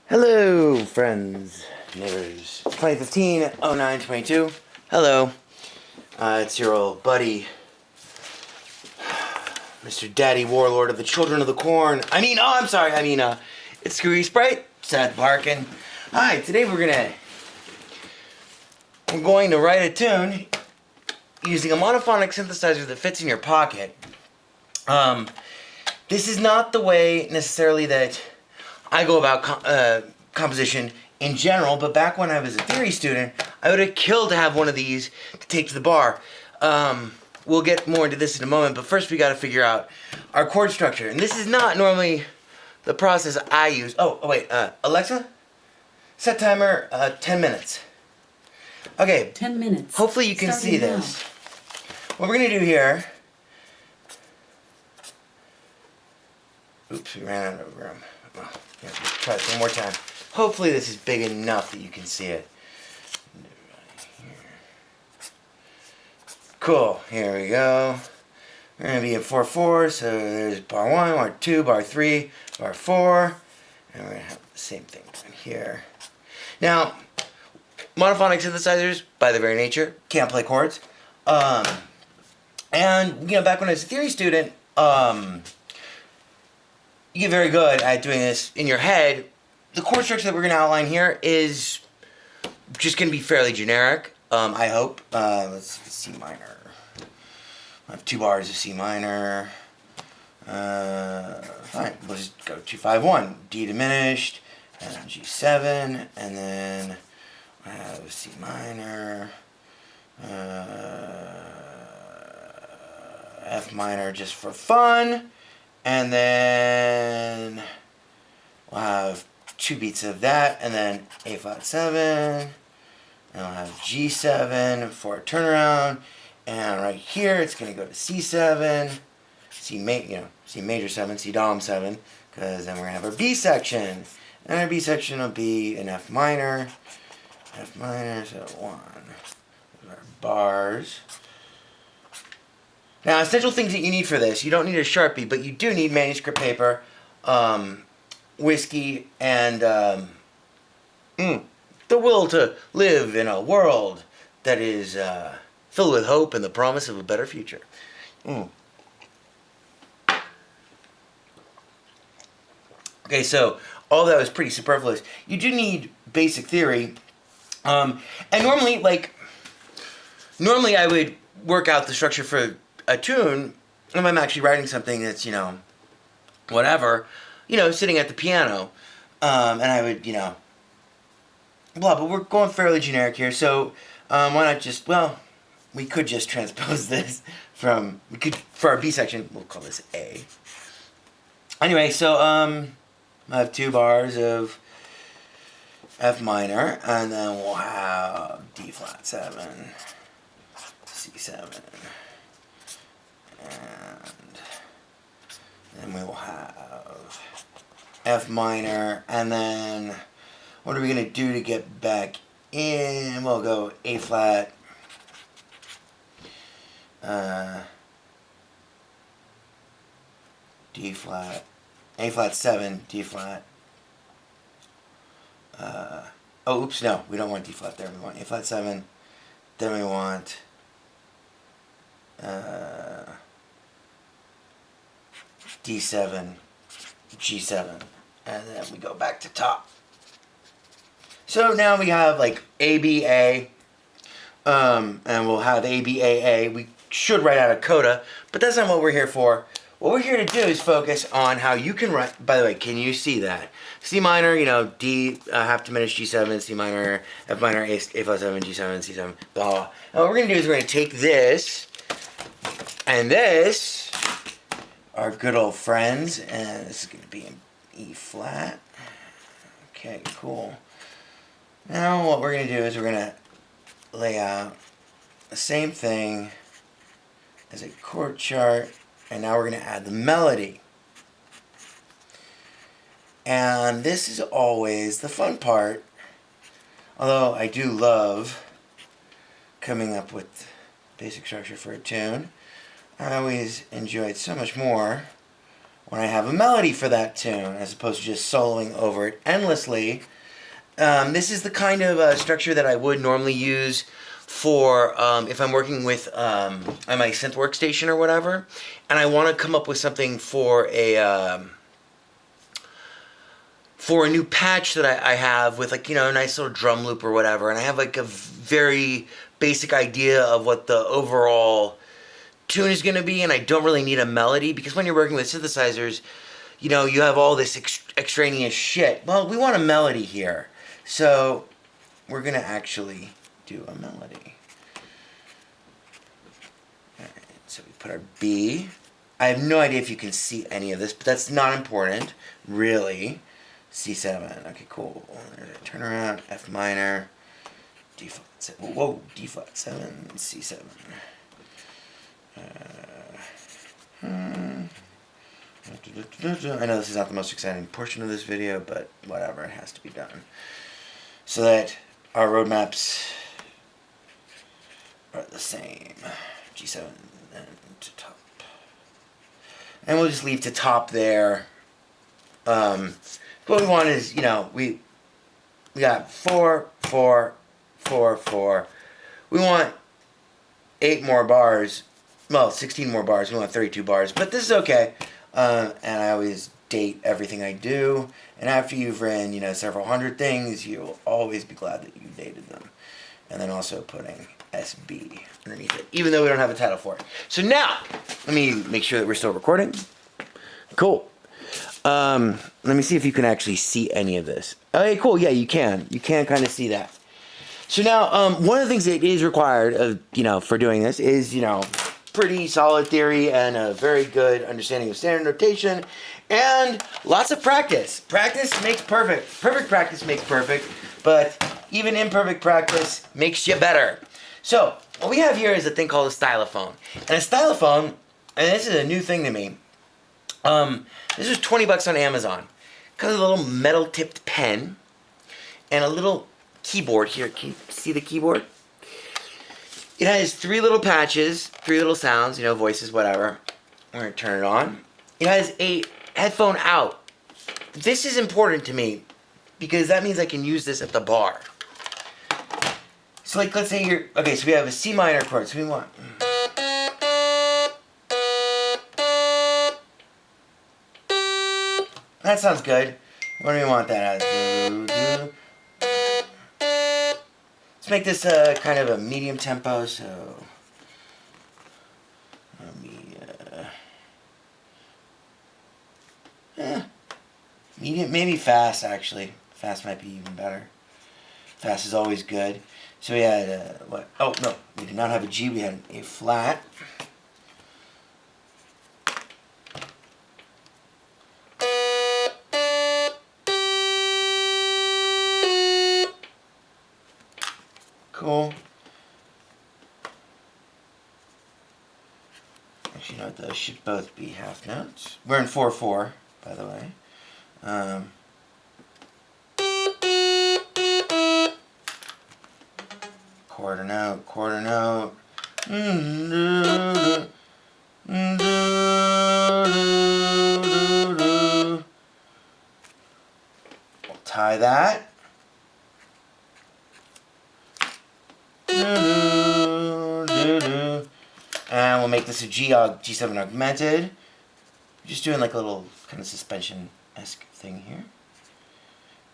Hello, friends, neighbors. 2015-09-22. Hello. It's your old buddy, Mr. Daddy Warlord of the Children of the Corn. It's Screwy Sprite. Seth Barkin. Hi, today we're going to write a tune using a monophonic synthesizer that fits in your pocket. This is not the way necessarily that I go about composition in general, but back when I was a theory student, I would have killed to have one of these to take to the bar. We'll get more into this in a moment, but first we got to figure out our chord structure. And this is not normally the process I use. Alexa, set timer 10 minutes. Okay. 10 minutes. Hopefully you can see this. What we're going to do here... Oops, we ran out of room. Well, yeah, let's try this one more time. Hopefully this is big enough that you can see it. Cool, here we go. We're going to be in 4/4, so there's bar 1, bar 2, bar 3, bar 4. And we're going to have the same thing down here. Now, monophonic synthesizers, by their very nature, can't play chords. And, back when I was a theory student, you get very good at doing this in your head. The chord structure that we're going to outline here is just going to be fairly generic, I hope. Let's see, C minor. I have 2 bars of C minor. Fine, we'll just go 2-5-1. D diminished, and G7, and then I have C minor, F minor just for fun. And then we'll have 2 beats of that, and then A flat 7, and we'll have G7 for a turnaround, and right here it's going to go to C7, C major 7, C dom 7, because then we're going to have our B section, and our B section will be an F minor, so 1, those are bars. Now, essential things that you need for this. You don't need a Sharpie, but you do need manuscript paper, whiskey, and the will to live in a world that is filled with hope and the promise of a better future. Okay, so all that was pretty superfluous. You do need basic theory. And normally I would work out the structure for a tune, if I'm actually writing something that's, whatever, sitting at the piano, and I would, but we're going fairly generic here, so why not just, we could just transpose this for our B section, we'll call this A. Anyway, so I have 2 bars of F minor, and then we'll have D flat 7, C7, and then we will have F minor, and then what are we going to do to get back in? We'll go A flat, D flat, A flat 7, D flat. Oops, no, we don't want D flat there. We want A flat 7. Then we want D7, G7, and then we go back to top. So now we have like ABA, and we'll have ABAA. We should write out a coda, but that's not what we're here for. What we're here to do is focus on how you can write. By the way, can you see that? C minor, D, half diminished G7, C minor, F minor, A flat 7, G7, C7, blah, blah. And what we're going to do is we're going to take this and this, our good old friends, and this is going to be in E flat. Okay, cool. Now what we're going to do is we're going to lay out the same thing as a chord chart, and now we're going to add the melody. And this is always the fun part, although I do love coming up with basic structure for a tune. I always enjoy it so much more when I have a melody for that tune, as opposed to just soloing over it endlessly. This is the kind of structure that I would normally use for if I'm working with on my synth workstation or whatever, and I want to come up with something for a new patch that I have with, like, you know, a nice little drum loop or whatever, and I have like a very basic idea of what the overall tune is going to be, and I don't really need a melody, because when you're working with synthesizers, you know, you have all this extraneous shit. Well, we want a melody here, so we're going to actually do a melody. Alright, so we put our B. I have no idea if you can see any of this, but that's not important, really. C7. Okay, cool. Turn around. F minor. D flat 7. Whoa, D flat 7. C7. I know this is not the most exciting portion of this video, but whatever, it has to be done. So that our roadmaps are the same. G7 and to top. And we'll just leave to top there. What we want is, you know, we got 4, 4, 4, 4. We want 8 more bars. Well, 16 more bars. We want 32 bars. But this is okay. And I always date everything I do. And after you've ran, you know, several hundred things, you'll always be glad that you dated them. And then also putting SB underneath it, even though we don't have a title for it. So now, let me make sure that we're still recording. Cool. Let me see if you can actually see any of this. Okay, cool. Yeah, you can. You can kind of see that. So now, one of the things that is required of, you know, for doing this is, you know, pretty solid theory and a very good understanding of standard notation and lots of practice. Practice makes perfect. Perfect practice makes perfect, but even imperfect practice makes you better. So what we have here is a thing called a stylophone. And a stylophone, and this is a new thing to me, this was $20 on Amazon. Got a little metal tipped pen and a little keyboard here. Can you see the keyboard? It has 3 little patches, 3 little sounds, you know, voices, whatever. We're going to turn it on. It has a headphone out. This is important to me because that means I can use this at the bar. So, like, let's say you're, okay, so we have a C minor chord, so we want, that sounds good. What do we want that as? Let's make this kind of a medium tempo, so let me, medium, maybe fast actually. Fast might be even better. Fast is always good. So we had, what? Oh, no, we did not have a G, we had an A flat. Cool. Actually, you know what, those should both be half notes. We're in 4/4, by the way. Quarter note, quarter note. We'll tie that. And we'll make this a G7 augmented. Just doing like a little kind of suspension-esque thing here.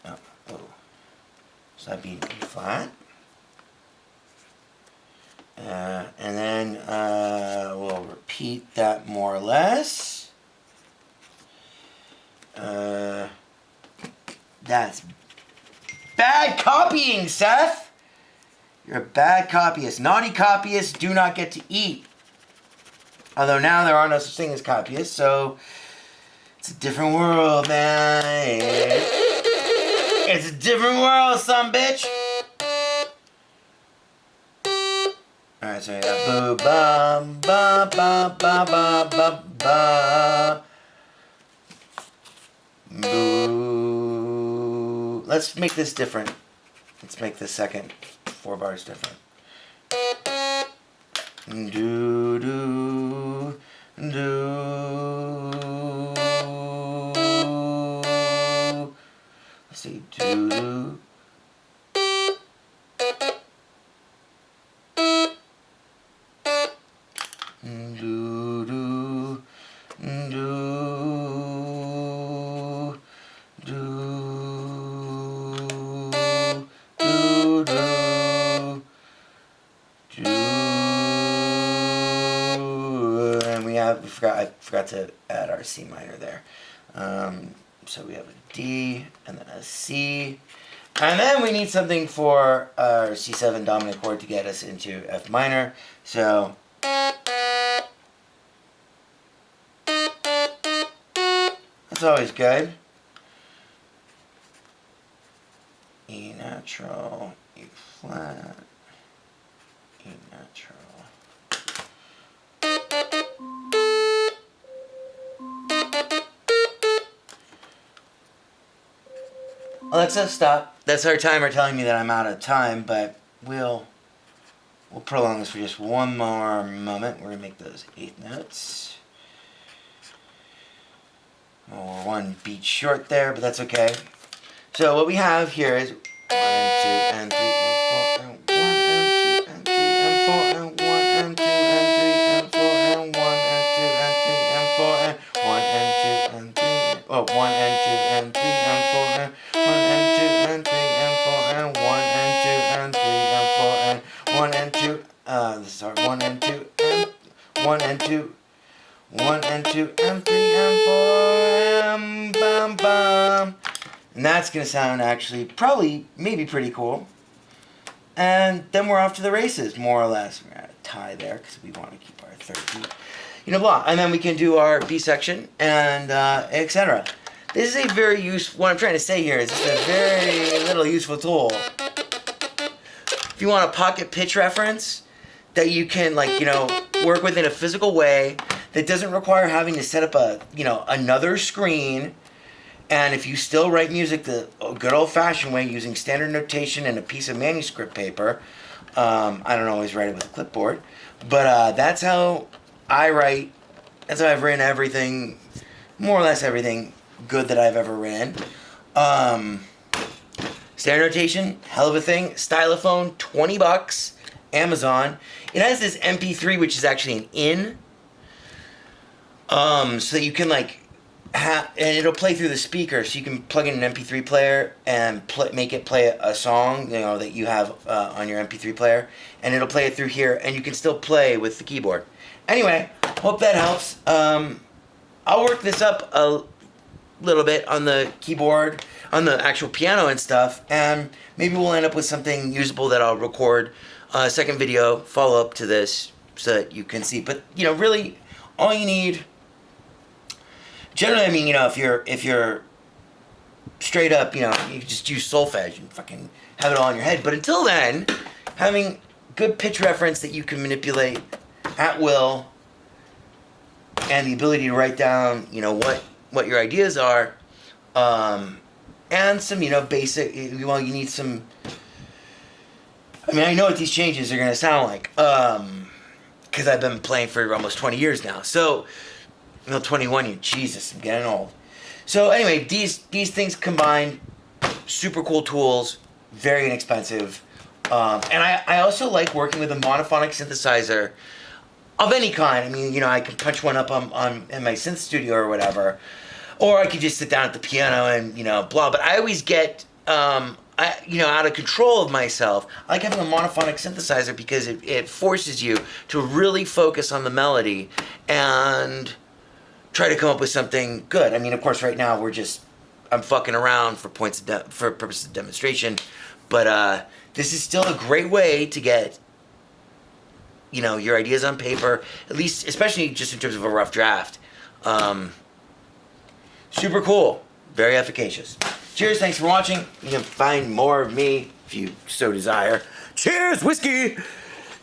Oh, whoa. So that'd be E flat. And then we'll repeat that more or less. That's bad copying, Seth! You're a bad copyist. Naughty copyists do not get to eat. Although now there are no such thing as copyists, so it's a different world, man. It's a different world, son bitch. Alright, so we got boo ba ba ba ba ba ba ba. Boo. Let's make this different. Let's make the second 4 bars different. Do do do. Let's see. Do do. Do do do do do do do. And I forgot to add our C minor there. So we have a D and then a C. And then we need something for our C7 dominant chord to get us into F minor. So that's always good. E natural, E flat, E natural. Alexa, stop. That's our timer telling me that I'm out of time, but we'll prolong this for just one more moment. We're gonna make those 8th notes. Oh, we're one beat short there, but that's okay. So what we have here is 1 and 2 and 3 and 4 and 1 and 2 and 3 and 4 and 1 and 2 and 3 and 4 and 1 and 2 and 3 and 4 and 1 and 2 and 3 and 1 and 2 and 3 and 4 and 1 and 2 and 3 and 4 and 1 and 2 and 3 and 4 and 1 and 2. This is our 1 and 2 and 1 and 2. 1 and 2 and 3 and 4 and bum bum. And that's going to sound actually probably maybe pretty cool. And then we're off to the races, more or less. We're at a tie there because we want to keep our 3rd beat. You know, blah. And then we can do our B section and etc. This is a very useful, what I'm trying to say here is this is a very little useful tool. If you want a pocket pitch reference that you can work with in a physical way that doesn't require having to set up another screen. And if you still write music the good old-fashioned way using standard notation and a piece of manuscript paper, I don't always write it with a clipboard, but that's how I write. That's how I've written everything, more or less everything good that I've ever written. Standard notation, hell of a thing. Stylophone, $20, Amazon. It has this MP3, which is actually an in, so that you can and it'll play through the speaker, so you can plug in an MP3 player and make it play a song, that you have on your MP3 player, and it'll play it through here, and you can still play with the keyboard. Anyway, hope that helps. I'll work this up a little bit on the keyboard, on the actual piano and stuff, and maybe we'll end up with something usable that I'll record a second video follow up to this so that you can see. But really, all you need. Generally, I mean, if you're straight up, you just use solfege and fucking have it all in your head. But until then, having good pitch reference that you can manipulate at will, and the ability to write down, what your ideas are, and some, basic. Well, you need some. I mean, I know what these changes are going to sound like, because I've been playing for almost 20 years now. So. 21, Jesus, I'm getting old. So anyway, these things combined, super cool tools, very inexpensive. And I also like working with a monophonic synthesizer of any kind. I mean, I can punch one up in my synth studio or whatever. Or I could just sit down at the piano and, blah. But I always get, out of control of myself. I like having a monophonic synthesizer because it forces you to really focus on the melody and try to come up with something good. I mean, of course, right now I'm fucking around for purposes of demonstration, but this is still a great way to get, your ideas on paper, at least, especially just in terms of a rough draft. Super cool, very efficacious. Cheers, thanks for watching. You can find more of me if you so desire. Cheers, whiskey.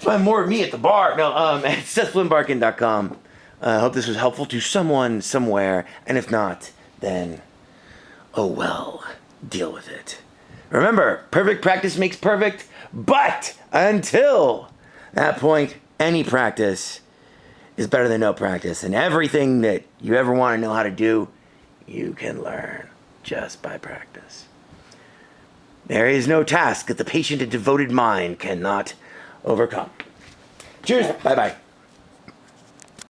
Find more of me at the bar. No, at SethFlynnBarkin.com. I hope this was helpful to someone somewhere, and if not, then, oh well, deal with it. Remember, perfect practice makes perfect, but until that point, any practice is better than no practice, and everything that you ever want to know how to do, you can learn just by practice. There is no task that the patient and devoted mind cannot overcome. Cheers. Bye-bye.